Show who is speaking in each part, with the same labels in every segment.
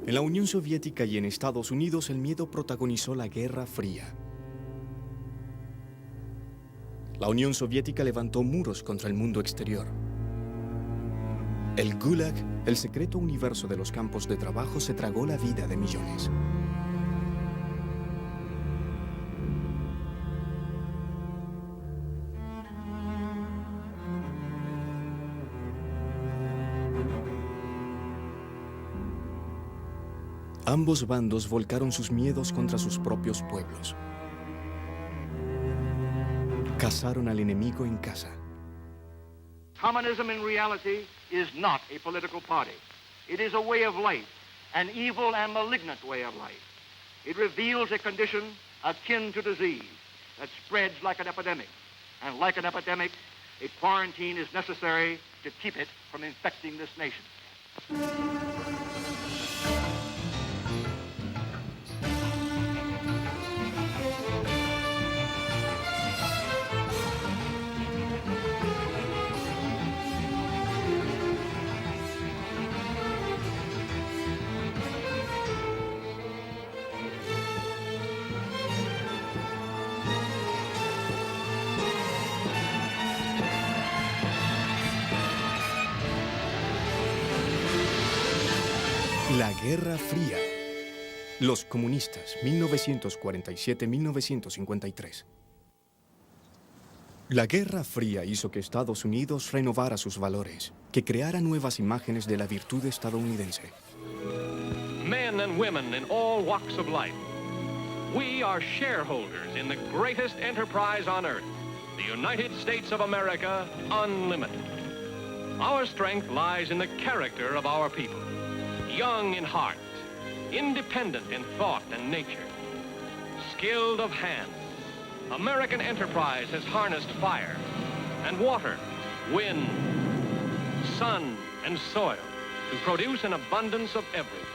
Speaker 1: En la Unión Soviética y en Estados Unidos, el miedo protagonizó la Guerra Fría. La Unión Soviética levantó muros contra el mundo exterior. El Gulag, el secreto universo de los campos de trabajo, se tragó la vida de millones. Ambos bandos volcaron sus miedos contra sus propios pueblos. Cazaron al enemigo en casa.
Speaker 2: Communism in reality is not a political party. It is a way of life, an evil and malignant way of life. It reveals a condition akin to disease that spreads like an epidemic. And like an epidemic, a quarantine is necessary to keep it from infecting this nation.
Speaker 1: La Guerra Fría. Los comunistas, 1947-1953. La Guerra Fría hizo que Estados Unidos renovara sus valores, que creara nuevas imágenes de la virtud estadounidense.
Speaker 3: Men and women in all walks of life. We are shareholders in the greatest enterprise on earth, the United States of America, unlimited. Our strength lies in the character of our people. Young in heart, independent in thought and nature, skilled of hand, American enterprise has harnessed fire and water, wind, sun, and soil to produce an abundance of everything.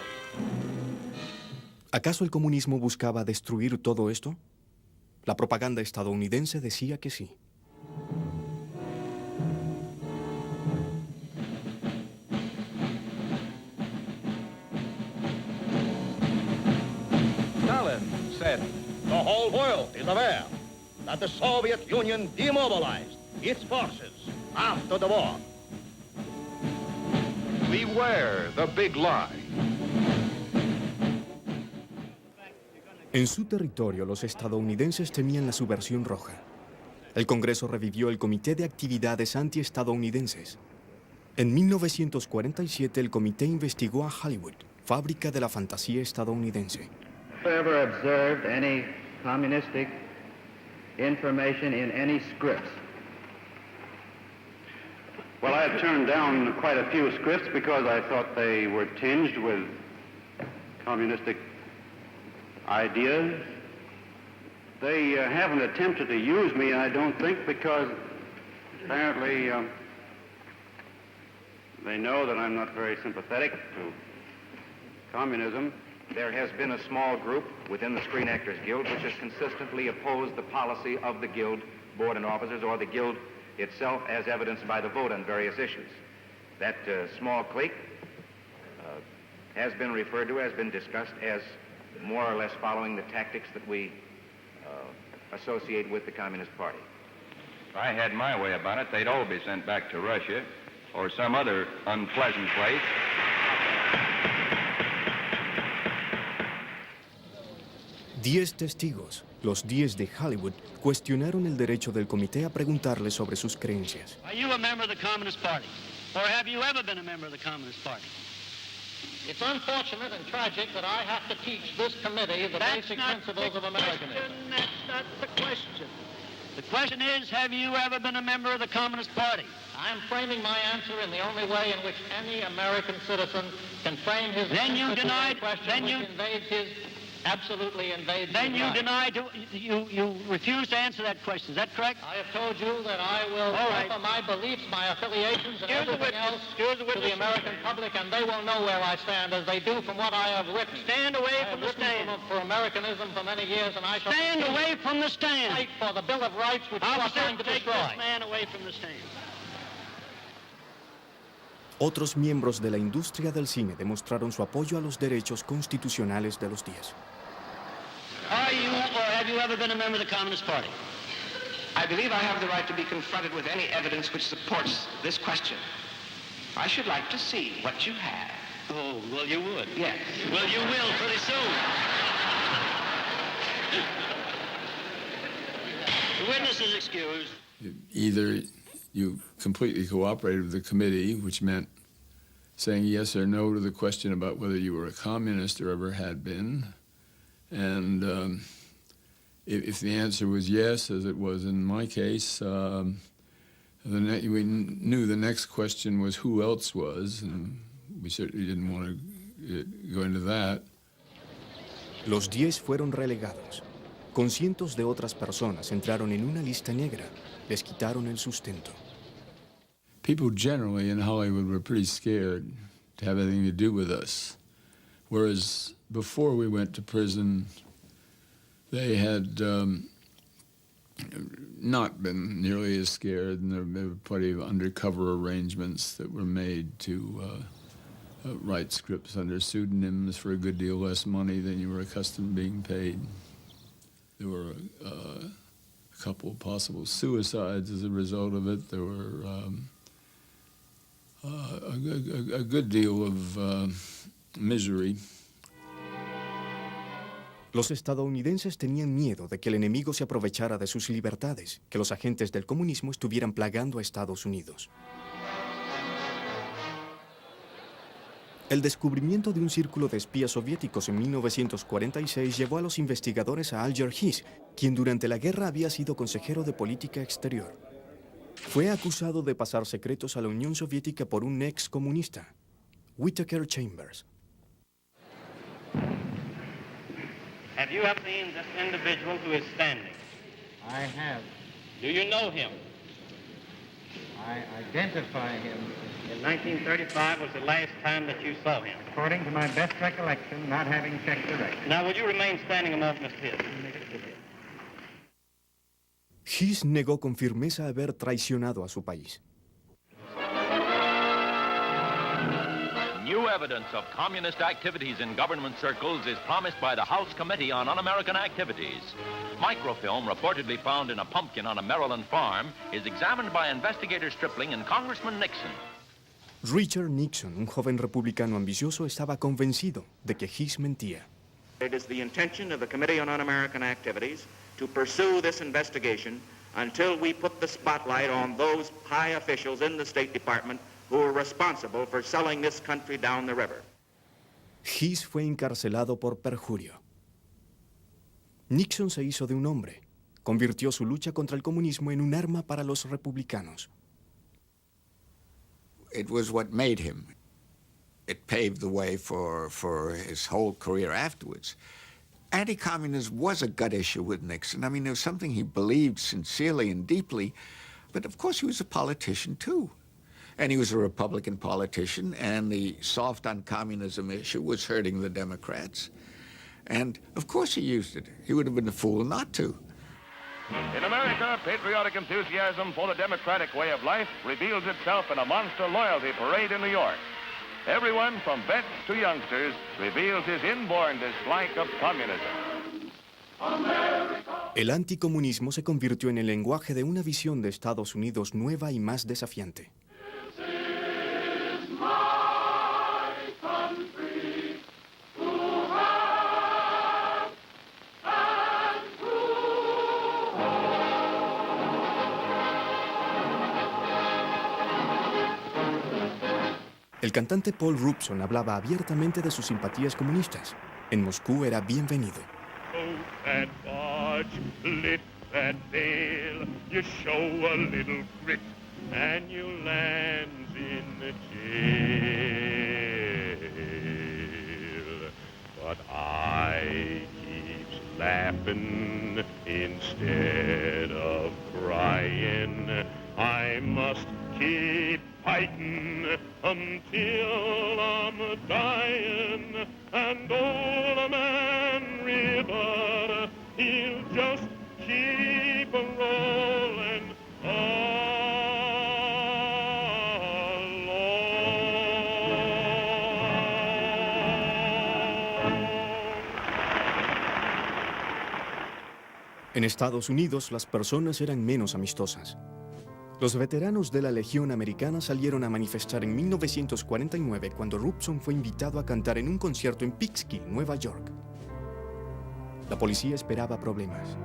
Speaker 1: ¿Acaso el comunismo buscaba destruir todo esto? La propaganda estadounidense decía que sí.
Speaker 4: Said, the whole world is aware that the Soviet Union demobilized its forces after the war.
Speaker 5: Beware the big lie.
Speaker 1: En su territorio, los estadounidenses temían la subversión roja. El Congreso revivió el Comité de Actividades Antiestadounidenses. En 1947, el comité investigó a Hollywood, fábrica de la fantasía estadounidense.
Speaker 6: Ever observed any communistic information in any scripts?
Speaker 7: Well, I had turned down quite a few scripts because I thought they were tinged with communistic ideas. They haven't attempted to use me, I don't think, because apparently they know that I'm not very sympathetic to communism.
Speaker 8: There has been a small group within the Screen Actors Guild which has consistently opposed the policy of the Guild board and officers or the Guild itself as evidenced by the vote on various issues. That small clique has been referred to, has been discussed as more or less following the tactics that we associate with the Communist Party.
Speaker 9: If I had my way about it, they'd all be sent back to Russia or some other unpleasant place.
Speaker 1: 10 testigos, los 10 de Hollywood, cuestionaron el derecho del comité a preguntarle sobre sus creencias.
Speaker 10: Are you a member of the Communist Party? Or have you ever been a member of the Communist Party?
Speaker 4: It's unfortunate and tragic that I have to teach this committee the basic principles of Americanism.
Speaker 10: That's not the question. The question is, have you ever been a member of the Communist Party?
Speaker 4: I'm framing my answer in the only way in which any American citizen can frame his
Speaker 10: Then you
Speaker 4: answer to
Speaker 10: denied-
Speaker 4: a question
Speaker 10: then
Speaker 4: which
Speaker 10: you-
Speaker 4: invades his, absolutely invades
Speaker 10: Then
Speaker 4: his
Speaker 10: you
Speaker 4: right.
Speaker 10: denied, you refused to answer that question. Is that correct?
Speaker 4: I have told you that I will
Speaker 10: All right.
Speaker 4: offer my beliefs, my affiliations, and
Speaker 10: Here's the
Speaker 4: everything
Speaker 10: witness.
Speaker 4: else
Speaker 10: Here's the
Speaker 4: to
Speaker 10: witness.
Speaker 4: the American public, and they will know where I stand, as they do from what I have written.
Speaker 10: Stand away
Speaker 4: I have
Speaker 10: from the
Speaker 4: written
Speaker 10: stand.
Speaker 4: for Americanism for many years, and I shall
Speaker 10: Stand
Speaker 4: continue
Speaker 10: away from the
Speaker 4: to
Speaker 10: stand.
Speaker 4: fight for the Bill of Rights, which you are
Speaker 10: Officer,
Speaker 4: trying to
Speaker 10: take
Speaker 4: destroy.
Speaker 10: this man away from the stand.
Speaker 1: Otros miembros de la industria del cine demostraron su apoyo a los derechos constitucionales de los 10.
Speaker 10: Are you or have you ever been a member of the Communist Party?
Speaker 8: I believe I have the right to be confronted with any evidence which supports this question. I should like to see what you have.
Speaker 10: Oh, well, you would.
Speaker 8: Yes.
Speaker 10: Well, you will pretty soon. The witness is excused.
Speaker 11: Either you completely cooperated with the committee, which meant saying yes or no to the question about whether you were a communist or ever had been. And if the answer was yes, as it was in my case, we knew the next question was who else was, and we certainly didn't want to go into that.
Speaker 1: Los 10 fueron relegados. Con cientos de otras personas entraron en una lista negra. Les quitaron el sustento.
Speaker 11: People generally in Hollywood were pretty scared to have anything to do with us. Whereas before we went to prison, they had not been nearly as scared, and there were plenty of undercover arrangements that were made to write scripts under pseudonyms for a good deal less money than you were accustomed to being paid. There were a couple of possible suicides as a result of it. There were a good deal of misery.
Speaker 1: Los estadounidenses tenían miedo de que el enemigo se aprovechara de sus libertades, que los agentes del comunismo estuvieran plagando a Estados Unidos. El descubrimiento de un círculo de espías soviéticos en 1946 llevó a los investigadores a Alger Hiss, quien durante la guerra había sido consejero de política exterior. Fue acusado de pasar secretos a la Unión Soviética por un ex comunista, Whittaker Chambers.
Speaker 10: Have you ever seen this individual who is standing?
Speaker 6: I have.
Speaker 10: Do you know him?
Speaker 6: I identify him.
Speaker 10: In 1935 was the last time that you saw him.
Speaker 6: According to my best recollection, not having checked the record.
Speaker 10: Now, will you remain standing a moment, Mr. Hiss?
Speaker 1: Hiss negó con firmeza haber traicionado a su país.
Speaker 3: New evidence of communist activities in government circles is promised by the House Committee on Un-American Activities. Microfilm reportedly found in a pumpkin on a Maryland farm is examined by investigator Stripling and Congressman Nixon.
Speaker 1: Richard Nixon, un joven republicano ambicioso, estaba convencido de que Hiss mentía.
Speaker 8: It is the intention of the Committee on Un-American Activities to pursue this investigation until we put the spotlight on those high officials in the State Department who are responsible for selling this country down the river.
Speaker 1: Hiss fue encarcelado por perjurio. Nixon se hizo de un hombre. Convirtió su lucha contra el comunismo en un arma para los republicanos.
Speaker 12: It was what made him. It paved the way for his whole career afterwards. Anti-communism was a gut issue with Nixon. I mean, it was something he believed sincerely and deeply, but of course he was a politician too. And he was a Republican politician, and the soft on communism issue was hurting the Democrats. And of course he used it. He would have been a fool not to.
Speaker 5: In America, patriotic enthusiasm for the democratic way of life reveals itself in a monster loyalty parade in New York. Everyone, from vets to youngsters, reveals his inborn dislike of communism.
Speaker 1: El anticomunismo se convirtió en el lenguaje de una visión de Estados Unidos nueva y más desafiante. El cantante Paul Robeson hablaba abiertamente de sus simpatías comunistas. En Moscú era bienvenido.
Speaker 13: That barge, lift that sail, you show a little grit, and you land in the jail. But I keeps laughing instead of crying. I must keep fighting until I'm dying, and old man River, he'll just keep rolling along.
Speaker 1: En Estados Unidos, las personas eran menos amistosas. Los veteranos de la Legión Americana salieron a manifestar en 1949 cuando Robeson fue invitado a cantar en un concierto en Peekskill, Nueva York. La policía esperaba problemas.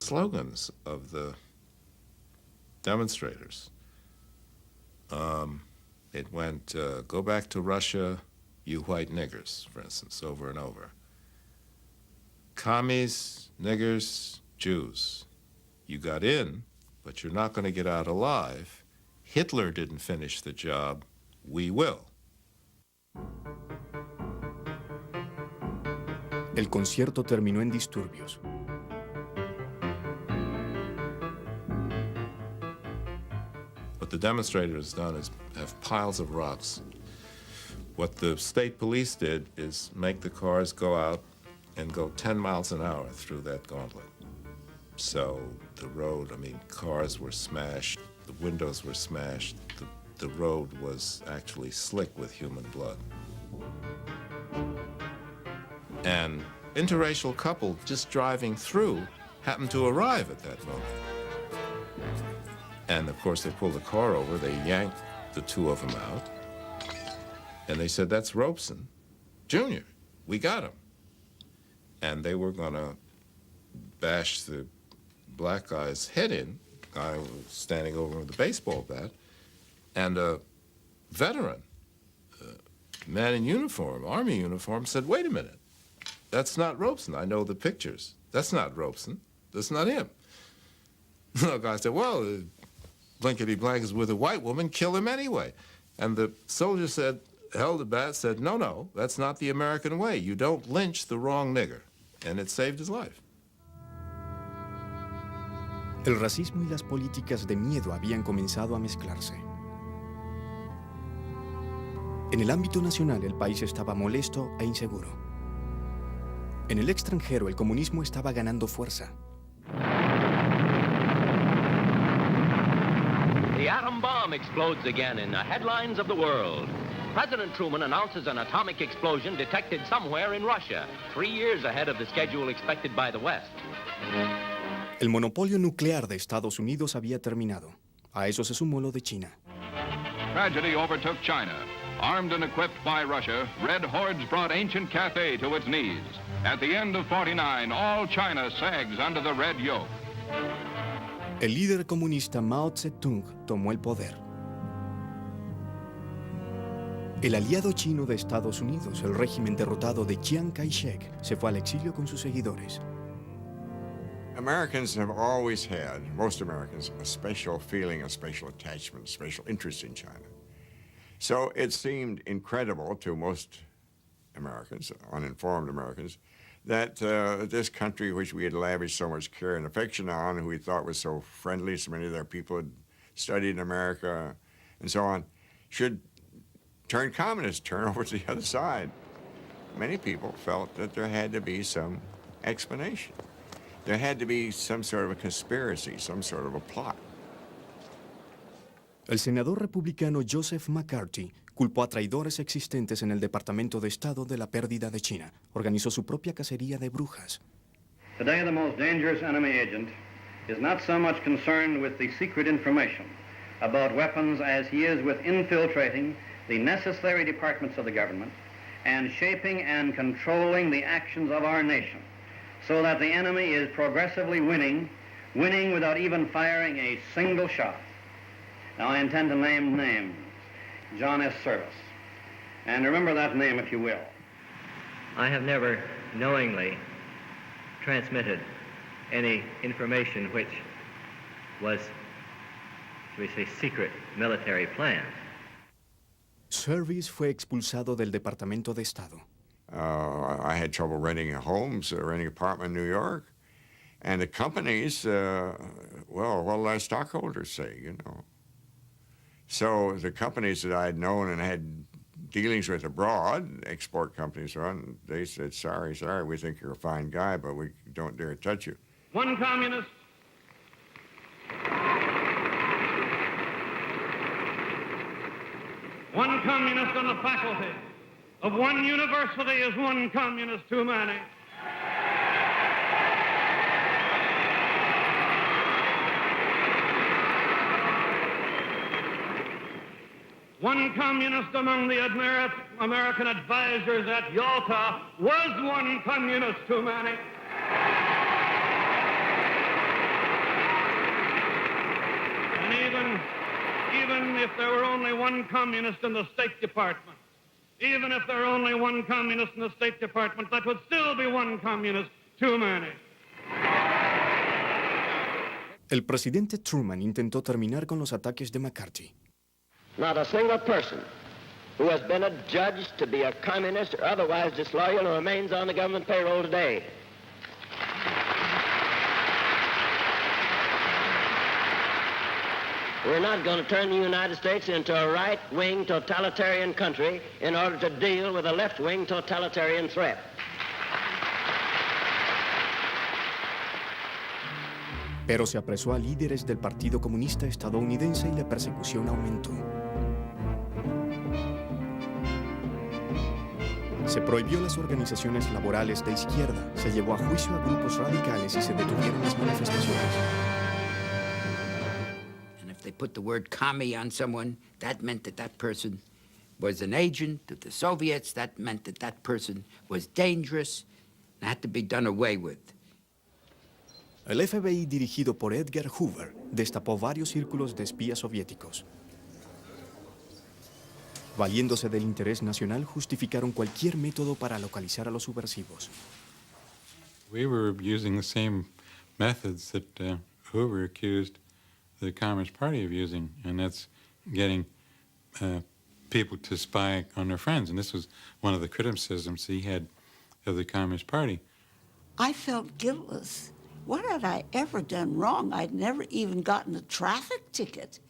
Speaker 14: Slogans of the demonstrators. It went, go back to Russia, you white niggers, for instance, over and over. Commies, niggers, Jews. You got in, but you're not going to get out alive. Hitler didn't finish the job. We will.
Speaker 1: El concierto terminó en disturbios.
Speaker 14: What the demonstrators done is have piles of rocks. What the state police did is make the cars go out and go 10 miles an hour through that gauntlet. So the road, I mean, cars were smashed, the windows were smashed, the road was actually slick with human blood. An interracial couple just driving through happened to arrive at that moment. And of course they pulled the car over, they yanked the two of them out, and they said, that's Robeson Jr., we got him. And they were gonna bash the black guy's head in, guy was standing over with a baseball bat, and a veteran, man in uniform, army uniform, said, wait a minute, that's not Robeson. I know the pictures. That's not Robeson. That's not him. The guy said, well, blankety-blank is with a white woman, kill him anyway. And the soldier said, held the bat, said, no, that's not the American way. You don't lynch the wrong nigger. And it saved his life.
Speaker 1: El racismo y las políticas de miedo habían comenzado a mezclarse. En el ámbito nacional, el país estaba molesto e inseguro. En el extranjero, el comunismo estaba ganando fuerza.
Speaker 3: The atom bomb explodes again in the headlines of the world. President Truman announces an atomic explosion detected somewhere in Russia, 3 years ahead of the schedule expected by the West.
Speaker 1: El monopolio nuclear de Estados Unidos había terminado. A eso se sumó lo de China.
Speaker 5: Tragedy overtook China. Armed and equipped by Russia, red hordes brought ancient Cathay to its knees. At the end of 49, all China sags under the red yoke.
Speaker 1: El líder comunista Mao Zedong tomó el poder. El aliado chino de Estados Unidos, el régimen derrotado de Chiang Kai-shek, se fue al exilio con sus seguidores.
Speaker 12: Americans have always had, most Americans, a special feeling, a special attachment, a special interest in China. So it seemed incredible to most Americans, uninformed Americans, that this country which we had lavished so much care and affection on, who we thought was so friendly, so many of their people had studied in America and so on, should turn communist, turn over to the other side. Many people felt that there had to be some explanation. There had to be some sort of a conspiracy, some sort of a plot.
Speaker 1: El senador republicano Joseph McCarthy culpó a traidores existentes en el Departamento de Estado de la pérdida de China. Organizó su propia cacería de brujas.
Speaker 2: Today, the most dangerous enemy agent is not so much concerned with the secret information about weapons as he is with infiltrating the necessary departments of the government and shaping and controlling the actions of our nation so that the enemy is progressively winning without even firing a single shot. Now, I intend to name names. John S. Service. And remember that name if you will.
Speaker 15: I have never knowingly transmitted any information which was, shall we say, secret military plans.
Speaker 1: Service fue expulsado del Departamento de Estado.
Speaker 12: I had trouble renting homes, renting an apartment in New York. And the companies, well, what did our stockholders say, you know? So the companies that I had known and had dealings with abroad, export companies, they said, sorry, we think you're a fine guy, but we don't dare touch you.
Speaker 2: One communist. One communist on the faculty of one university is one communist too many. One communist among the American advisors at Yalta was one communist too many. And even if there were only one communist in the State Department, even if there were only one communist in the State Department, that would still be one communist too many.
Speaker 1: El presidente Truman intentó terminar con los ataques de McCarthy.
Speaker 16: Not a single person who has been adjudged to be a communist or otherwise disloyal remains on the government payroll today. We're not going to turn the United States into a right-wing totalitarian country in order to deal with a left-wing totalitarian threat.
Speaker 1: Pero se apresó a líderes del Partido Comunista estadounidense y la persecución aumentó. Se prohibió las organizaciones laborales de izquierda, se llevó a juicio a grupos radicales y se detuvieron las manifestaciones.
Speaker 17: And if they put the word commie on someone, that meant that that person was an agent of the Soviets, that meant that that person was dangerous and had to be done away with.
Speaker 1: El FBI, dirigido por Edgar Hoover, destapó varios círculos de espías soviéticos. Valiéndose del interés nacional, justificaron cualquier método para localizar a los subversivos.
Speaker 18: We were using the same methods that Hoover accused the Communist Party of using, and that's getting people to spy on their friends. And this was one of the criticisms he had of the Communist Party.
Speaker 19: I felt guiltless. What had I ever done wrong? I'd never even gotten a traffic ticket.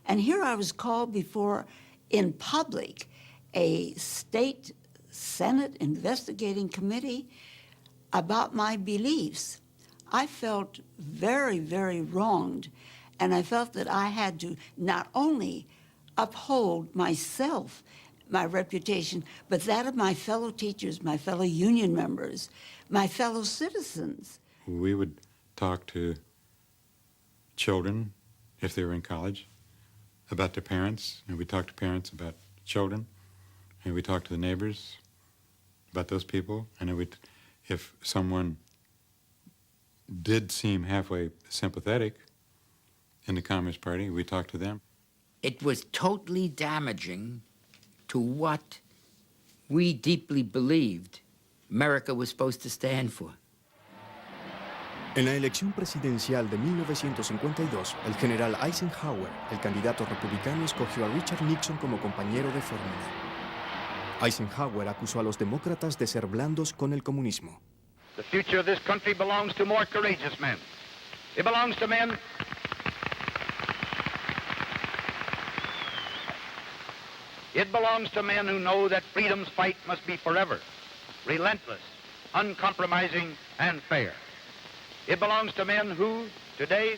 Speaker 19: And here I was called before, in public, a state Senate investigating committee about my beliefs. I felt very, very wronged. And I felt that I had to not only uphold myself, my reputation, but that of my fellow teachers, my fellow union members, my fellow citizens.
Speaker 18: We would talk to children, if they were in college, about their parents, and we talked to parents about children, and we talked to the neighbors about those people, and then if someone did seem halfway sympathetic in the Communist Party, we talked to them.
Speaker 17: It was totally damaging to what we deeply believed America was supposed to stand for.
Speaker 1: En la elección presidencial de 1952, el general Eisenhower, el candidato republicano, escogió a Richard Nixon como compañero de fórmula. Eisenhower acusó a los demócratas de ser blandos con el comunismo.
Speaker 2: The future of this country belongs to more courageous men. It belongs to men who know that freedom's fight must be forever, relentless, uncompromising, and fair. It belongs to men who, today,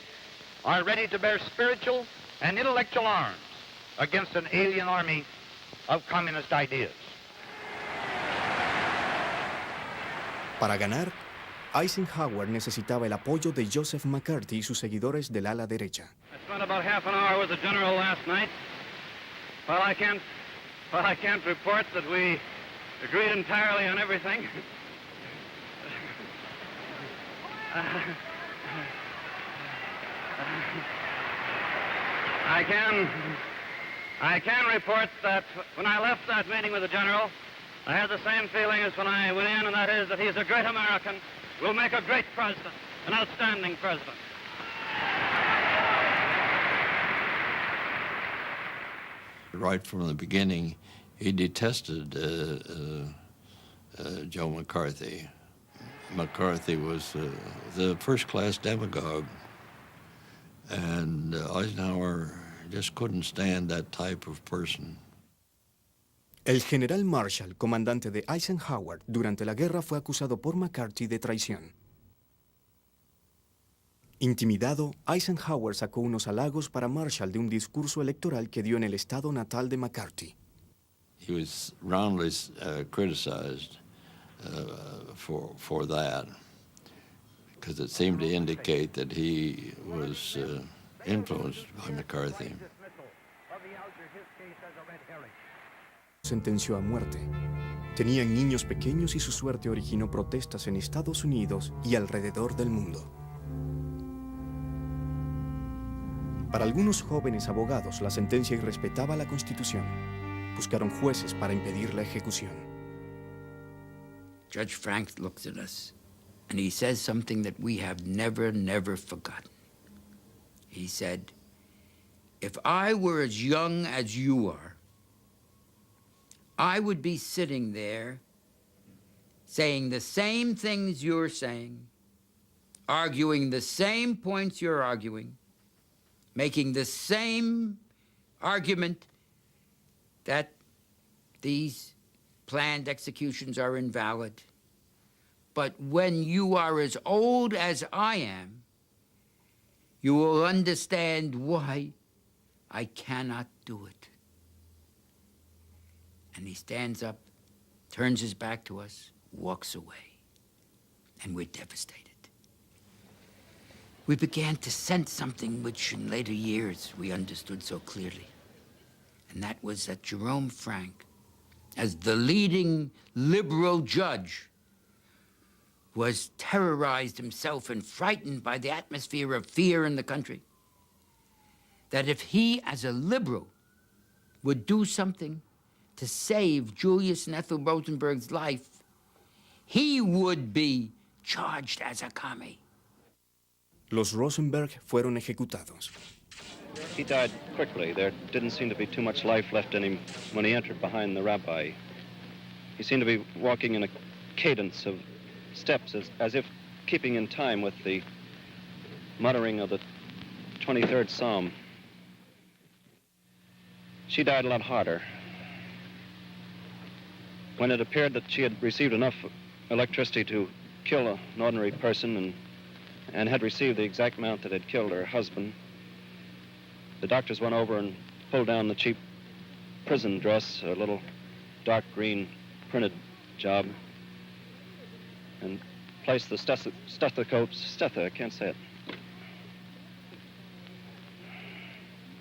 Speaker 2: are ready to bear spiritual and intellectual arms against an alien army of communist ideas.
Speaker 1: Para ganar, Eisenhower necesitaba el apoyo de Joseph McCarthy y sus seguidores del ala derecha.
Speaker 2: I spent about half an hour with the general last night. Well, I can't report that we agreed entirely on everything. I can report that when I left that meeting with the general, I had the same feeling as when I went in, and that is that he's a great American, will make a great president, an outstanding president.
Speaker 20: Right from the beginning, he detested Joe McCarthy. McCarthy was the first-class demagogue, and Eisenhower just couldn't stand that type of person.
Speaker 1: El general Marshall, comandante de Eisenhower durante la guerra, fue acusado por McCarthy de traición. Intimidado, Eisenhower sacó unos halagos para Marshall de un discurso electoral que dio en el estado natal de McCarthy.
Speaker 20: He was roundly criticized for that, because it seemed to indicate that he was influenced by McCarthy.
Speaker 1: Sentenció a muerte. Tenían niños pequeños y su suerte originó protestas en Estados Unidos y alrededor del mundo. Para algunos jóvenes abogados, la sentencia irrespetaba la Constitución. Buscaron jueces para impedir la ejecución.
Speaker 17: Judge Frank looks at us, and he says something that we have never forgotten. He said, "If I were as young as you are, I would be sitting there saying the same things you're saying, arguing the same points you're arguing, making the same argument that these planned executions are invalid. But when you are as old as I am, you will understand why I cannot do it." And he stands up, turns his back to us, walks away, and we're devastated. We began to sense something which in later years we understood so clearly, and that was that Jerome Frank, as the leading liberal judge, was terrorized himself and frightened by the atmosphere of fear in the country. That if he, as a liberal, would do something to save Julius and Ethel Rosenberg's life, he would be charged as a commie.
Speaker 1: Los Rosenberg fueron ejecutados.
Speaker 21: He died quickly. There didn't seem to be too much life left in him when he entered behind the rabbi. He seemed to be walking in a cadence of steps as if keeping in time with the muttering of the 23rd Psalm. She died a lot harder. When it appeared that she had received enough electricity to kill an ordinary person and had received the exact amount that had killed her husband, the doctors went over and pulled down the cheap prison dress, a little dark green printed job, and placed the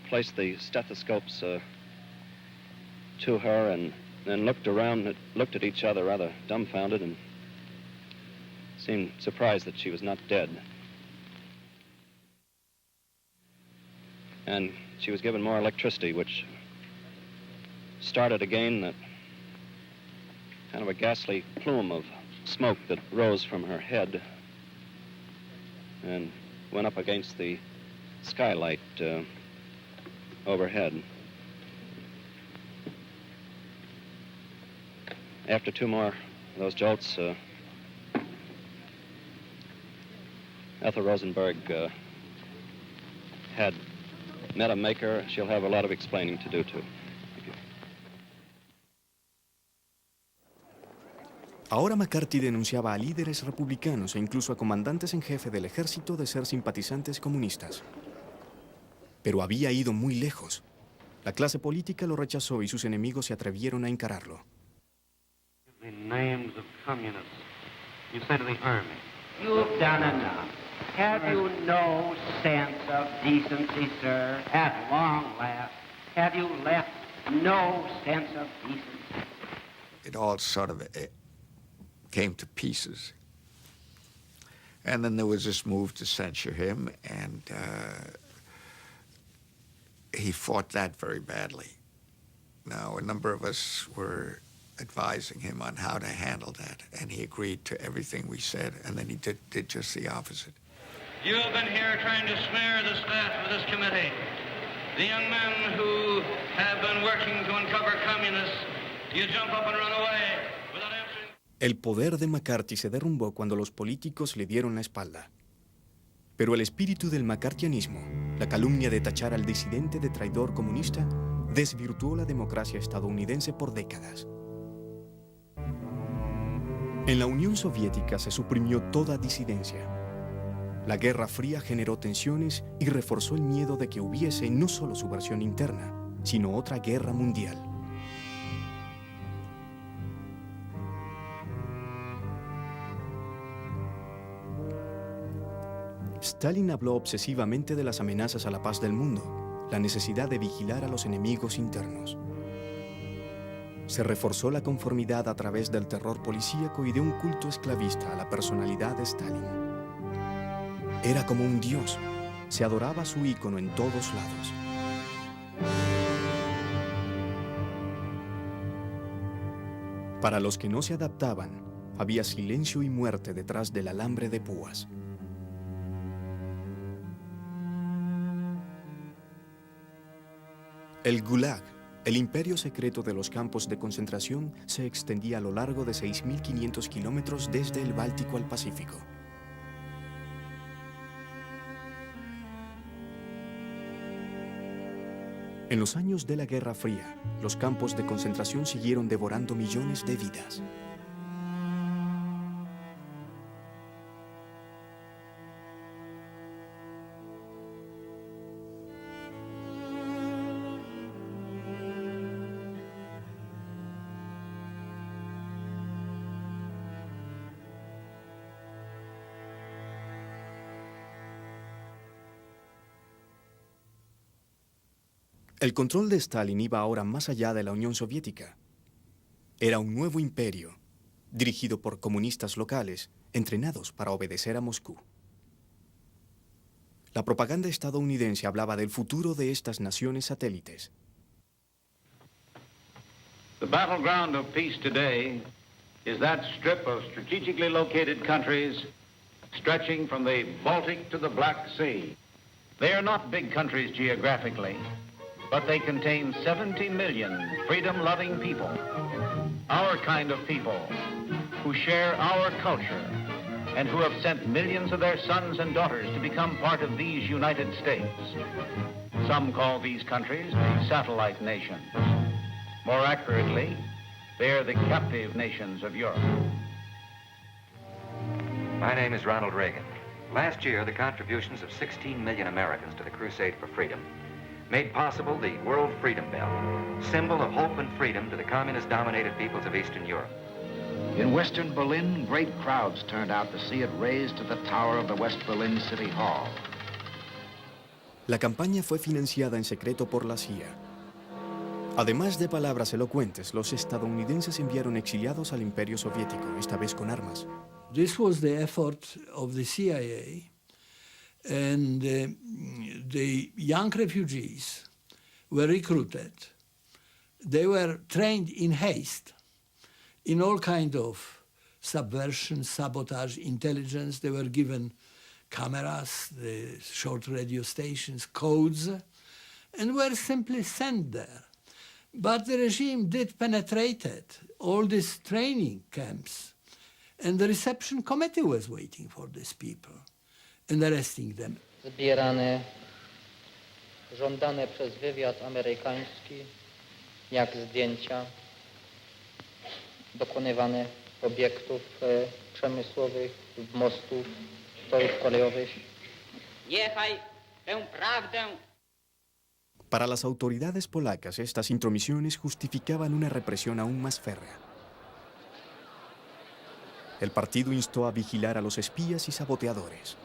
Speaker 21: placed the stethoscopes to her and then looked around, looked at each other rather dumbfounded and seemed surprised that she was not dead. And she was given more electricity, which started again that kind of a ghastly plume of smoke that rose from her head and went up against the skylight overhead. After two more of those jolts, Ethel Rosenberg had met a maker. She'll have a lot of explaining to do, too.
Speaker 1: Ahora McCarthy denunciaba a líderes republicanos e incluso a comandantes en jefe del ejército de ser simpatizantes comunistas. Pero había ido muy lejos. La clase política lo rechazó y sus enemigos se atrevieron a encararlo.
Speaker 6: The names of communists. You say to the army.
Speaker 10: You've done enough. Have you no sense of decency, sir? At long last, have you left no sense of decency?
Speaker 12: It all sort of came to pieces. And then there was this move to censure him, and he fought that very badly. Now, a number of us were advising him on how to handle that, and he agreed to everything we said, and then he did just the opposite.
Speaker 22: You have been here trying to smear the staff of this committee. The young men who have been working to uncover communists, you jump up and run away without answering.
Speaker 1: El poder de McCarthy se derrumbó cuando los políticos le dieron la espalda. Pero el espíritu del McCarthyanismo, la calumnia de tachar al disidente de traidor comunista, desvirtuó la democracia estadounidense por décadas. En la Unión Soviética se suprimió toda disidencia. La Guerra Fría generó tensiones y reforzó el miedo de que hubiese no solo subversión interna, sino otra guerra mundial. Stalin habló obsesivamente de las amenazas a la paz del mundo. la necesidad de vigilar a los enemigos internos. Se reforzó la conformidad a través del terror policíaco y de un culto esclavista a la personalidad de Stalin. Era como un dios, se adoraba su ícono en todos lados. Para los que no se adaptaban, había silencio y muerte detrás del alambre de púas. El Gulag, el imperio secreto de los campos de concentración, se extendía a lo largo de 6.500 kilómetros desde el Báltico al Pacífico. En los años de la Guerra Fría, los campos de concentración siguieron devorando millones de vidas. El control de Stalin iba ahora más allá de la Unión Soviética. Era un nuevo imperio, dirigido por comunistas locales, entrenados para obedecer a Moscú. La propaganda estadounidense hablaba del futuro de estas naciones satélites.
Speaker 2: The battleground of peace today is that strip of strategically located countries stretching from the Baltic to the Black Sea. They are not big countries geographically, but they contain 70 million freedom-loving people, our kind of people, who share our culture and who have sent millions of their sons and daughters to become part of these United States. Some call these countries the satellite nations. More accurately, they're the captive nations of Europe.
Speaker 7: My name is Ronald Reagan. Last year, the contributions of 16 million Americans to the crusade for freedom made possible the World Freedom Bell, symbol of hope and freedom to the communist-dominated peoples of Eastern Europe.
Speaker 8: In Western Berlin, great crowds turned out to see it raised to the tower of the West Berlin City Hall.
Speaker 1: La campaña fue financiada en secreto por la CIA. Además de palabras elocuentes, los estadounidenses enviaron exiliados al Imperio Soviético, esta vez con armas.
Speaker 11: This was the effort of the CIA. And the young refugees were recruited. They were trained in haste in all kind of subversion, sabotage, intelligence. They were given cameras, the short radio stations, codes, and were simply sent there. But the regime did penetrate all these training camps, and the reception committee was waiting for these people and arresting them.
Speaker 9: Zbierane, żądane przez wywiad amerykański, jak zdjęcia, dokonywane obiektów przemysłowych, mostów, torów kolejowych.
Speaker 10: Niechaj tę prawdę.
Speaker 1: Para las autoridades polacas, estas intromisiones justificaban una represión aún más férrea. El partido instó a vigilar a los espías y saboteadores.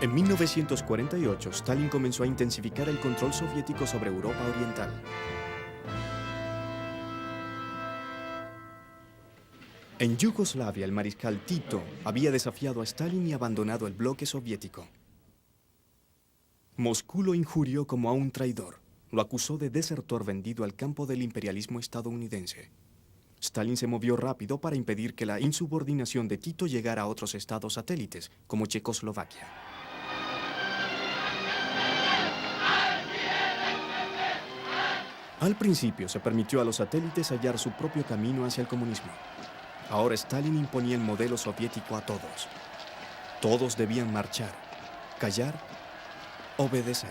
Speaker 1: En 1948, Stalin comenzó a intensificar el control soviético sobre Europa Oriental. En Yugoslavia, el mariscal Tito había desafiado a Stalin y abandonado el bloque soviético. Moscú lo injurió como a un traidor. Lo acusó de desertor vendido al campo del imperialismo estadounidense. Stalin se movió rápido para impedir que la insubordinación de Tito llegara a otros estados satélites, como Checoslovaquia. Al principio se permitió a los satélites hallar su propio camino hacia el comunismo. Ahora Stalin imponía el modelo soviético a todos. Todos debían marchar, callar, obedecer.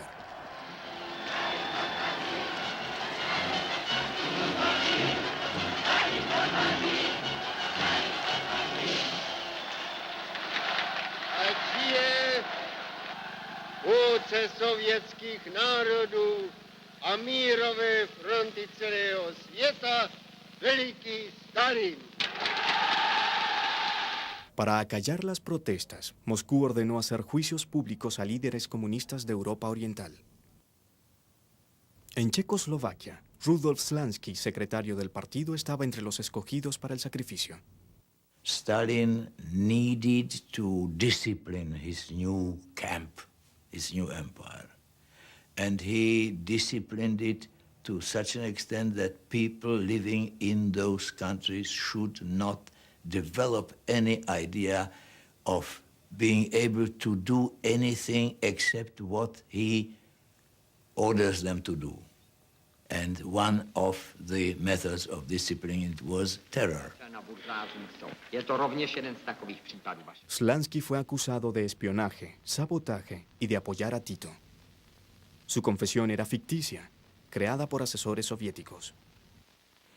Speaker 23: A dzieje ojcze sowieckich narodów
Speaker 4: a mírové fronty celého světa, veliký Stalin.
Speaker 1: Para acallar las protestas, Moscú ordenó hacer juicios públicos a líderes comunistas de Europa Oriental. En Checoslovaquia, Rudolf Slansky, secretario del partido, estaba entre los escogidos para el sacrificio.
Speaker 13: Stalin needed to discipline his new camp, his new empire. And he disciplined it to such an extent that people living in those countries should not develop any idea of being able to do anything except what he orders them to do. And one of the methods of disciplining it was terror.
Speaker 1: Slansky fue acusado de espionaje, sabotaje y de apoyar a Tito. Su confesión era ficticia, creada por asesores soviéticos.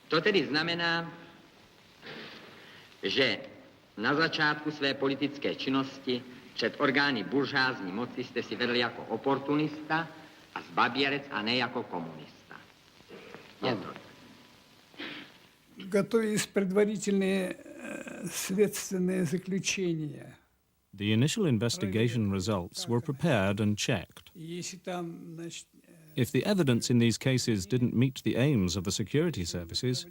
Speaker 23: To tedy znamená, že na začátku své politické činnosti před orgány buržázní moci jste si vedl jako oportunista a zbabělec a ne jako komunista. Je to.
Speaker 24: Готовились предварительные следственные заключения.
Speaker 25: The initial investigation results were prepared and checked.
Speaker 24: Если там, значит,
Speaker 25: If the evidence in these cases didn't meet the aims of the security services,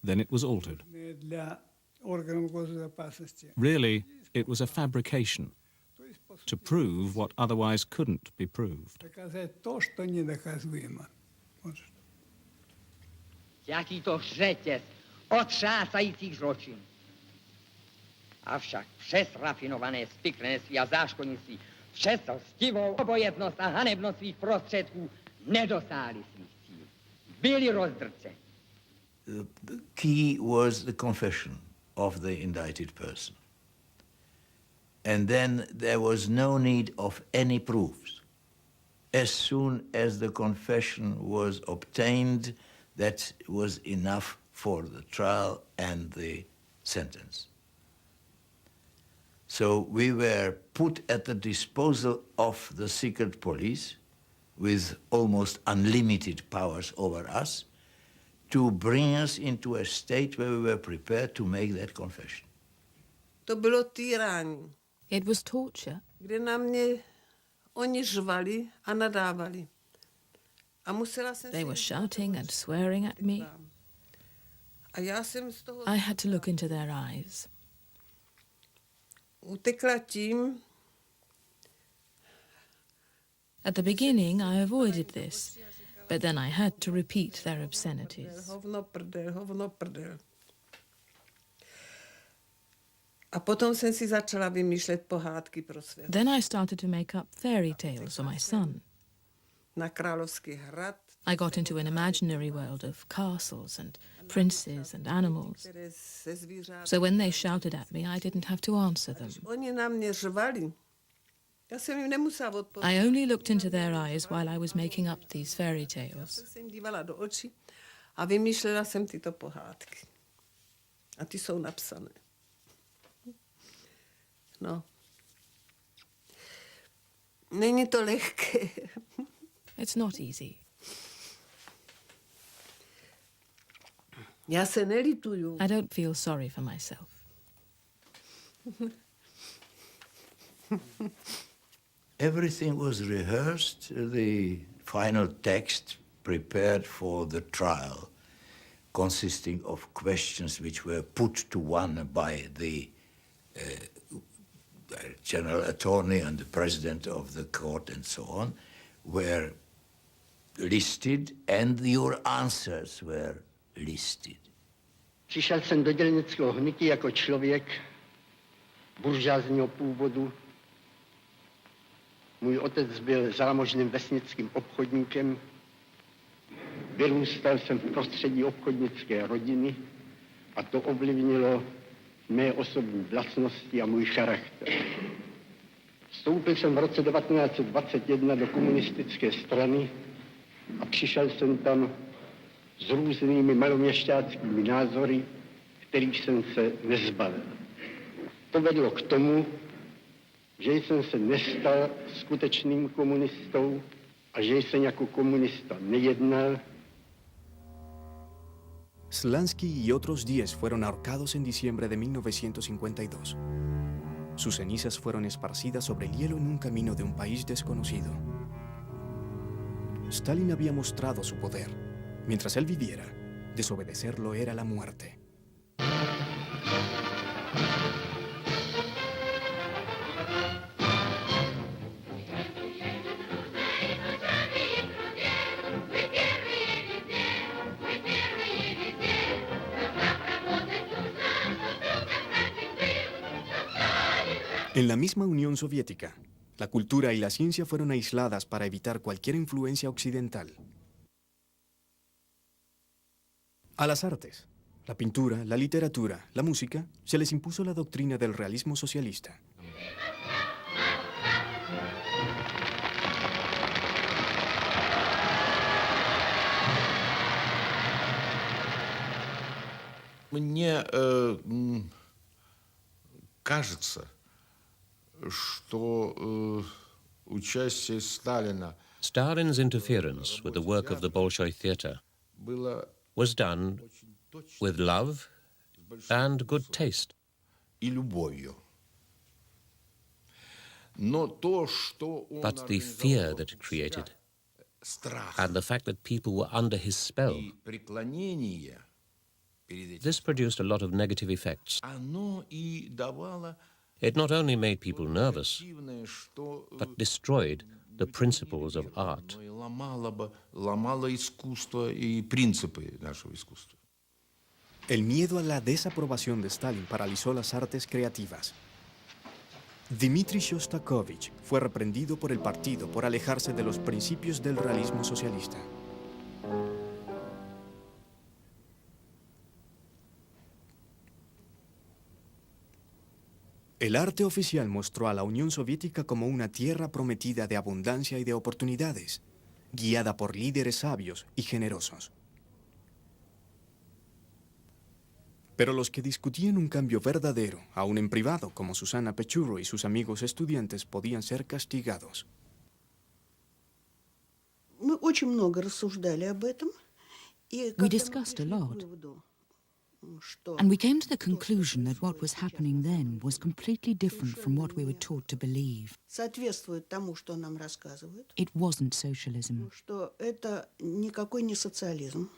Speaker 25: then it was altered.
Speaker 24: для органов госбезопасности.
Speaker 25: Really, it was a fabrication to prove what otherwise couldn't be proved.
Speaker 24: Доказать то, что недоказуемо. Вот что.
Speaker 23: Jaký to řetěz otřásajících zločinů. Avšak přes rafinované spiklenství a záškodnictví, přes lstivou obojętnost a hanebnost svých prostředků nedosáhli svých cílů. Byli rozdrceni.
Speaker 13: The key was the confession of the indicted person. And then there was no need of any proofs. As soon as the confession was obtained, that was enough for the trial and the sentence. So we were put at the disposal of the secret police with almost unlimited powers over us to bring us into a state where we were prepared to make that confession.
Speaker 26: To bylo týrání.
Speaker 27: It was torture.
Speaker 26: Kde na mě oni žvali a nadávali. A musela jsem
Speaker 27: They were shouting and swearing at me.
Speaker 26: A já jsem z toho
Speaker 27: I had to look into their eyes.
Speaker 26: utekla tím.
Speaker 27: At the beginning, I avoided this, but then I had to repeat their obscenities.
Speaker 26: Hovno prdel, hovno prdel. A potom jsem si začala vymýšlet pohádky pro své.
Speaker 27: Then I started to make up fairy tales for my son.
Speaker 26: Na Královský hrad.
Speaker 27: I got into an imaginary world of castles and princes and animals. So when they shouted at me, I didn't have to answer them.
Speaker 26: Oni na mě řvali. Já jsem jim nemusela odpovědět.
Speaker 27: I only looked into their eyes while I was making up these fairy tales.
Speaker 26: Já jsem jim dívala do očí a vymýšlela jsem tyto pohádky. A ty jsou napsané. No. Není to lehké.
Speaker 27: It's not easy.
Speaker 26: Já se nelituju.
Speaker 27: I don't feel sorry for myself.
Speaker 13: Everything was rehearsed, the final text prepared for the trial, consisting of questions which were put to one by the general attorney and the president of the court and so on, were listed, and your answers were listed.
Speaker 4: Přišel jsem do dělnického hnutí jako člověk buržázního původu. Můj otec byl zámožným vesnickým obchodníkem. Vyrůstal jsem v prostředí obchodnické rodiny a to ovlivnilo mé osobní vlastnosti a můj charakter. Vstoupil jsem v roce 1921 do komunistické strany a přišel jsem tam s různými maloměšťáckými názory, kterých jsem se nezbavil. To vedlo k tomu, že jsem se nestal skutečným komunistou a a že jsem jako komunista nejednal.
Speaker 1: Slansky y otros 10 fueron ahorcados en diciembre de 1952. Sus cenizas fueron esparcidas sobre el hielo en un camino de un país desconocido. Stalin había mostrado su poder. Mientras él viviera, desobedecerlo era la muerte. En la misma Unión Soviética, la cultura y la ciencia fueron aisladas para evitar cualquier influencia occidental. A las artes, la pintura, la literatura, la música, se les impuso la doctrina del realismo socialista.
Speaker 3: Мне кажется, что участие Сталина
Speaker 5: Stalin's interference with the work of the Bolshoi theatre was done with love and good taste.
Speaker 3: и любовью. Но то, что он
Speaker 5: But the fear that it created,
Speaker 3: страх
Speaker 5: and the fact that people were under his spell,
Speaker 3: и преклонение перед этим,
Speaker 5: this produced a lot of negative effects.
Speaker 3: оно и давало
Speaker 5: It not only made people nervous,
Speaker 3: противное, что
Speaker 5: but destroyed the principles of art.
Speaker 3: оно и ломало искусство и принципы нашего искусства.
Speaker 1: El miedo a la desaprobación de Stalin paralizó las artes creativas. Dmitri Shostakovich fue reprendido por el partido por alejarse de los principios del realismo socialista. El arte oficial mostró a la Unión Soviética como una tierra prometida de abundancia y de oportunidades, guiada por líderes sabios y generosos. Pero los que discutían un cambio verdadero, aún en privado, como Susana Pechuro y sus amigos estudiantes, podían ser castigados.
Speaker 14: Мы очень много рассуждали об этом.
Speaker 15: We discussed a lot, and we came to the conclusion that what was happening then was completely different from what we were taught to believe.
Speaker 14: Соответствует тому, что нам рассказывают,
Speaker 15: It wasn't socialism.
Speaker 14: что это никакой не социализм.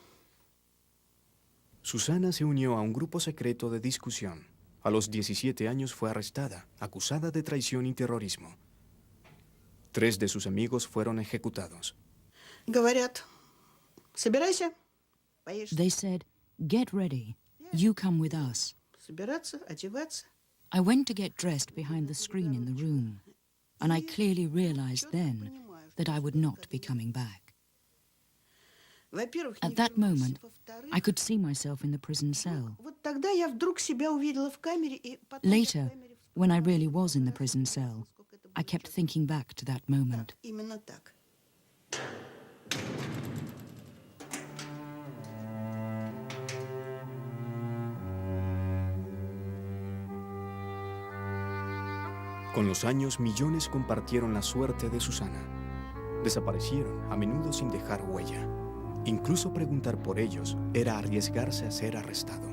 Speaker 1: Susana se unió a un grupo secreto de discusión. A los 17 años fue arrestada, acusada de traición y terrorismo. 3 de sus amigos fueron ejecutados.
Speaker 14: Говорят, собирайся, поешь.
Speaker 15: They said, "Get ready. You come with us."
Speaker 14: Собираться, одеваться.
Speaker 15: I went to get dressed behind the screen in the room, and I clearly realized then that I would not be coming back.
Speaker 14: Во-первых,
Speaker 15: At that moment, I could see myself in the prison cell.
Speaker 14: вот тогда я вдруг себя увидела в камере и потом
Speaker 15: Later, when I really was in the prison cell, I kept thinking back to that moment.
Speaker 14: именно так.
Speaker 1: Con los años, millones compartieron la suerte de Susana. Desaparecieron, a menudo sin dejar huella. Incluso preguntar por ellos era arriesgarse a ser arrestado.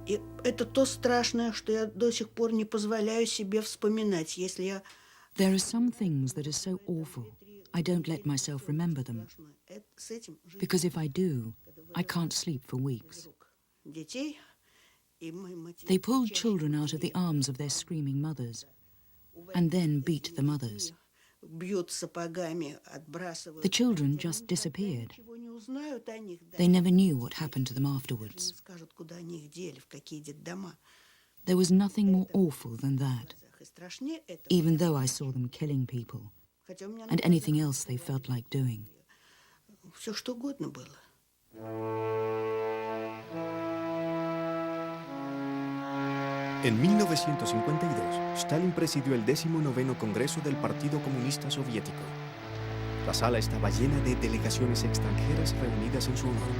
Speaker 14: И это то страшное, что я до сих пор не позволяю себе вспоминать. Если я...
Speaker 15: There are some things that are so awful, I don't let myself remember them.
Speaker 14: С этим
Speaker 15: Because if I do, I can't sleep for weeks.
Speaker 14: детей и мы
Speaker 15: They pulled children out of the arms of their screaming mothers, and then beat the mothers.
Speaker 14: бьют сапогами, отбрасывают.
Speaker 15: The children just disappeared.
Speaker 14: Ничего не узнают о них.
Speaker 15: They never knew what happened to them afterwards.
Speaker 14: Не скажут, куда они их дели, в какие детдома.
Speaker 15: There was nothing more awful than that,
Speaker 14: И страшнее этого.
Speaker 15: even though I saw them killing people,
Speaker 14: Хотя у меня
Speaker 15: and anything else they felt like doing.
Speaker 14: все что угодно было.
Speaker 1: En 1952, Stalin presidió el 19º Congreso del Partido Comunista Soviético. La sala estaba llena de delegaciones extranjeras reunidas en su honor.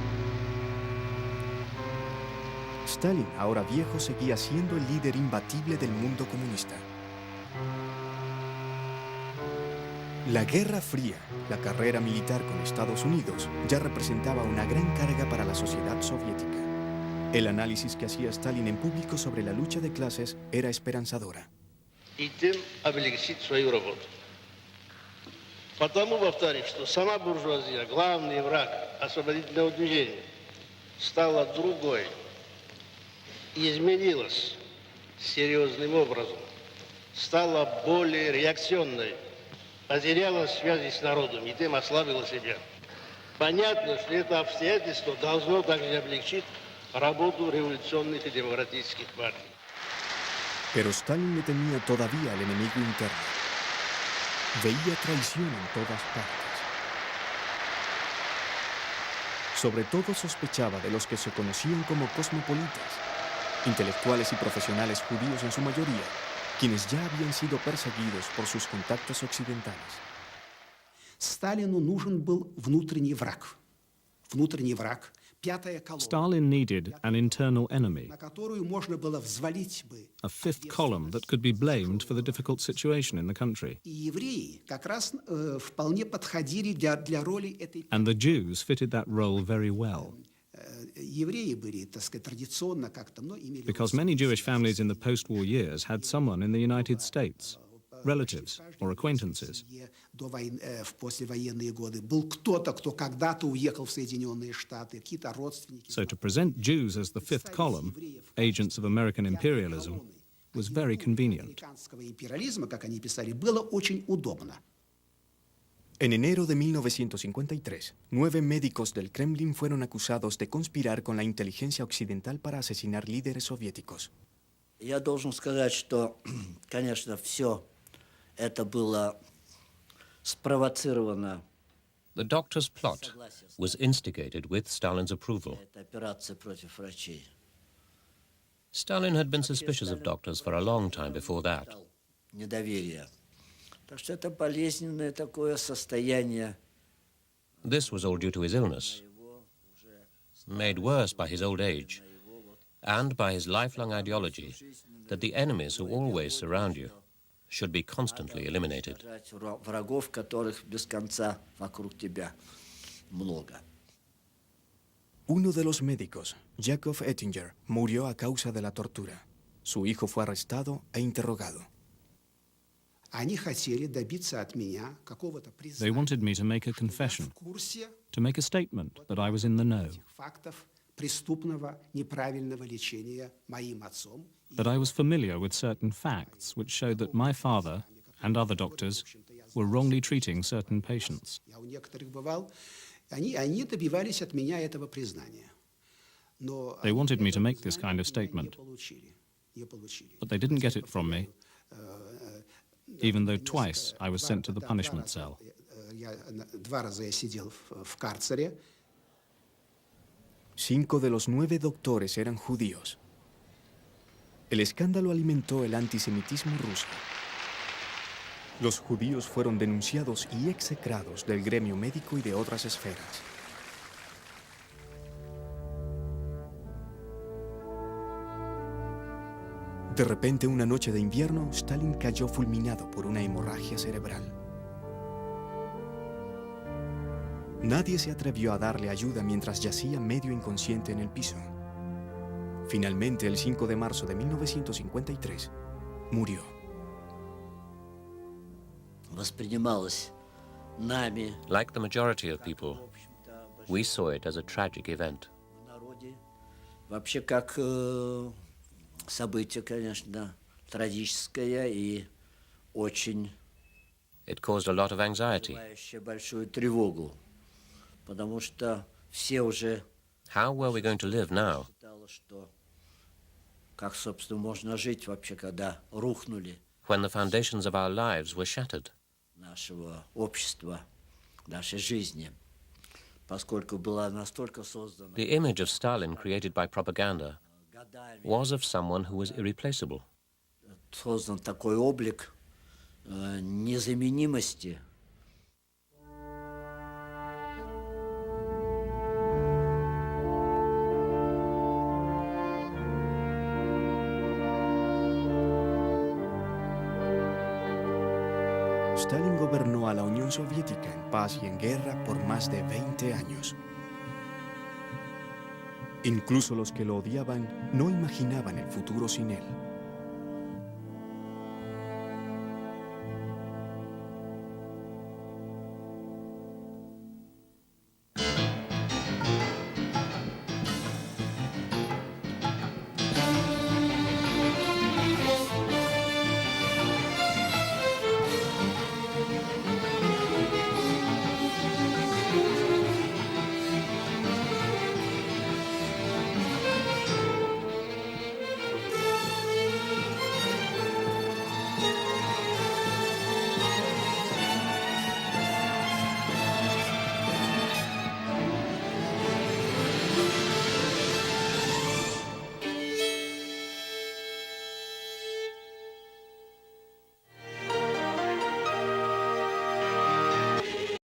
Speaker 1: Stalin, ahora viejo, seguía siendo el líder imbatible del mundo comunista. La Guerra Fría, la carrera militar con Estados Unidos, ya representaba una gran carga para la sociedad soviética. El análisis que hacía Stalin en público sobre la lucha de clases era esperanzadora.
Speaker 6: И тем облегчить свою работу. Потому, повторюсь, что сама буржуазия, главный враг освободительного движения, стала другой, изменилась серьезным образом, стала более реакционной, потеряла связи с народом и тем ослабила себя. Понятно, что это обстоятельство должно также облегчить работу революционных и демократических партий.
Speaker 1: Pero Stalin le temía todavía al enemigo interno. Veía traición en todas partes. Sobre todo sospechaba de los que se conocían como cosmopolitas, intelectuales y profesionales judíos en su mayoría, quienes ya habían sido perseguidos por sus contactos occidentales.
Speaker 16: Сталину нужен был внутренний враг. Внутренний враг.
Speaker 25: Stalin needed an internal enemy,
Speaker 16: на которую можно было взвалить бы.
Speaker 25: a fifth column that could be blamed for the difficult situation in the country.
Speaker 16: И евреи как раз вполне подходили для роли этой.
Speaker 25: And the Jews fitted that role very well.
Speaker 16: Евреи были, так сказать, традиционно как-то, но имели.
Speaker 25: Because many Jewish families in the post-war years had someone in the United States, relatives or acquaintances.
Speaker 16: В послевоенные годы был кто-то, кто когда-то уехал в Соединенные Штаты, какие-то родственники.
Speaker 25: So to present Jews as the fifth column, agents of American imperialism, was very convenient.
Speaker 16: Американского империализма, как они писали, было очень удобно.
Speaker 1: En enero de 1953, 9 médicos del Kremlin fueron acusados de conspirar con la inteligencia occidental para asesinar líderes soviéticos.
Speaker 17: Я должен сказать, что, конечно, все это было спровоцировано.
Speaker 5: The doctor's plot was instigated with Stalin's approval.
Speaker 17: Это операция против врачей.
Speaker 5: Stalin had been suspicious of doctors for a long time before that.
Speaker 17: Недоверие. Так что это болезненное такое состояние.
Speaker 5: This was all due to his illness, made worse by his old age, and by his lifelong ideology that the enemies who always surround you should be constantly eliminated.
Speaker 17: Врагов, которых без конца вокруг тебя много.
Speaker 1: Uno de los médicos, Yakov Ettinger, murió a causa de la tortura. Su hijo fue arrestado e interrogado.
Speaker 16: Они хотели добиться от меня какого-то
Speaker 25: They
Speaker 16: признания
Speaker 25: wanted me to make a confession,
Speaker 16: в курсе
Speaker 25: to make a statement that I was in the know,
Speaker 16: фактов преступного неправильного лечения моим отцом.
Speaker 25: that I was familiar with certain facts which showed that my father and other doctors were wrongly treating certain patients.
Speaker 16: Я у некоторых бывал. Они добивались от меня этого признания. Но
Speaker 25: They wanted me to make this kind of statement,
Speaker 16: не получили.
Speaker 25: but they didn't get it from me, even though twice I was sent to the punishment cell.
Speaker 16: Два раза я сидел в карцере.
Speaker 1: 5 de los 9 doctores eran judíos. El escándalo alimentó el antisemitismo ruso. Los judíos fueron denunciados y execrados del gremio médico y de otras esferas. De repente, una noche de invierno, Stalin cayó fulminado por una hemorragia cerebral. Nadie se atrevió a darle ayuda mientras yacía medio inconsciente en el piso. Finalmente, el 5 de marzo de 1953, murió.
Speaker 17: Воспринималось нами.
Speaker 5: Like the majority of people, we saw it as a tragic event.
Speaker 17: В народе вообще как событие, конечно, трагическое и очень
Speaker 5: It caused a lot of anxiety.
Speaker 17: вызывающее большую тревогу, потому что все уже
Speaker 5: How were we going to live now?
Speaker 17: считали, что как, собственно, можно жить вообще, когда рухнули
Speaker 5: When the foundations of our lives were shattered?
Speaker 17: нашего общества, нашей жизни, поскольку была настолько создана
Speaker 5: The image of Stalin created by propaganda was of someone who was irreplaceable.
Speaker 17: создан такой облик незаменимости.
Speaker 1: Stalin gobernó a la Unión Soviética en paz y en guerra por más de 20 años. Incluso los que lo odiaban no imaginaban el futuro sin él.